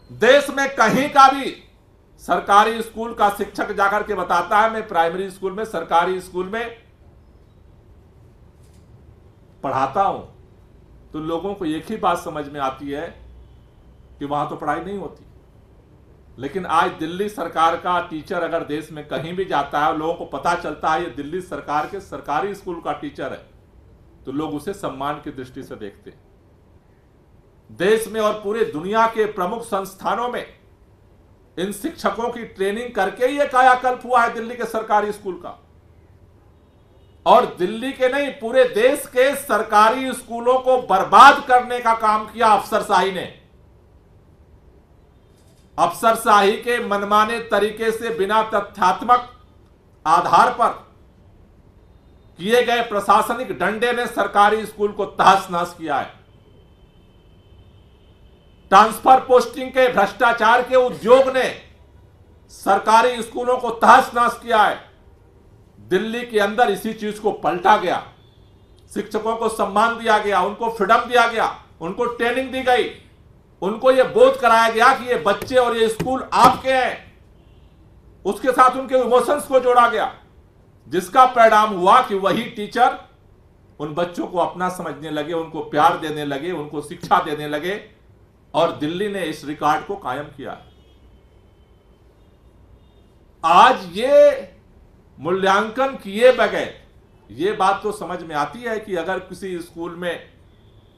देश में कहीं का भी सरकारी स्कूल का शिक्षक जाकर के बताता है मैं प्राइमरी स्कूल में, सरकारी स्कूल में पढ़ाता हूं, तो लोगों को एक ही बात समझ में आती है कि वहां तो पढ़ाई नहीं होती। लेकिन आज दिल्ली सरकार का टीचर अगर देश में कहीं भी जाता है और लोगों को पता चलता है ये दिल्ली सरकार के सरकारी स्कूल का टीचर है, तो लोग उसे सम्मान की दृष्टि से देखते हैं। देश में और पूरे दुनिया के प्रमुख संस्थानों में इन शिक्षकों की ट्रेनिंग करके ये कायाकल्प हुआ है दिल्ली के सरकारी स्कूल का। और दिल्ली के नहीं, पूरे देश के सरकारी स्कूलों को बर्बाद करने का काम किया अफसरशाही ने। अफसरशाही के मनमाने तरीके से बिना तथ्यात्मक आधार पर किए गए प्रशासनिक डंडे ने सरकारी स्कूल को तहस नहस किया है। ट्रांसफर पोस्टिंग के भ्रष्टाचार के उद्योग ने सरकारी स्कूलों को तहस नहस किया है। दिल्ली के अंदर इसी चीज को पलटा गया। शिक्षकों को सम्मान दिया गया, उनको फ्रीडम दिया गया, उनको ट्रेनिंग दी गई, उनको यह बोध कराया गया कि ये बच्चे और ये स्कूल आपके हैं। उसके साथ उनके इमोशंस को जोड़ा गया, जिसका परिणाम हुआ कि वही टीचर उन बच्चों को अपना समझने लगे, उनको प्यार देने लगे, उनको शिक्षा देने लगे, और दिल्ली ने इस रिकॉर्ड को कायम किया। आज ये मूल्यांकन किए बगैर ये बात तो समझ में आती है कि अगर किसी स्कूल में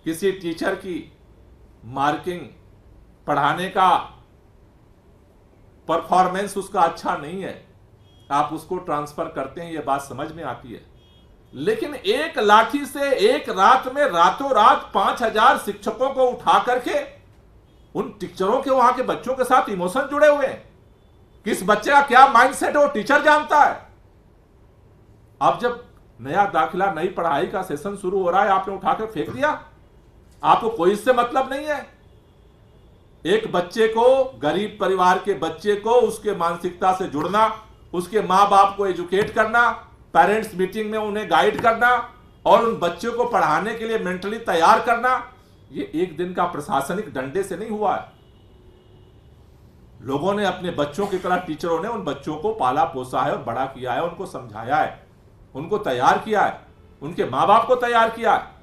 किसी टीचर की मार्किंग, पढ़ाने का परफॉर्मेंस उसका अच्छा नहीं है, आप उसको ट्रांसफर करते हैं, ये बात समझ में आती है। लेकिन एक लाठी से एक रात में रातों रात 5000 शिक्षकों को उठा करके उन टीचरों के, वहां के बच्चों के साथ इमोशन जुड़े हुए हैं। किस बच्चे का क्या माइंडसेट है वो टीचर जानता है। अब जब नया दाखिला, नई पढ़ाई का सेशन शुरू हो रहा है, आपने उठाकर फेंक दिया, आपको कोई इससे मतलब नहीं है। एक बच्चे को, गरीब परिवार के बच्चे को, उसके मानसिकता से जुड़ना, उसके मां बाप को एजुकेट करना, पेरेंट्स मीटिंग में उन्हें गाइड करना और उन बच्चों को पढ़ाने के लिए मेंटली तैयार करना, ये एक दिन का प्रशासनिक डंडे से नहीं हुआ है। लोगों ने अपने बच्चों की तरह, टीचरों ने उन बच्चों को पाला पोसा है और बड़ा किया है, उनको समझाया है, उनको तैयार किया है, उनके मां बाप को तैयार किया है।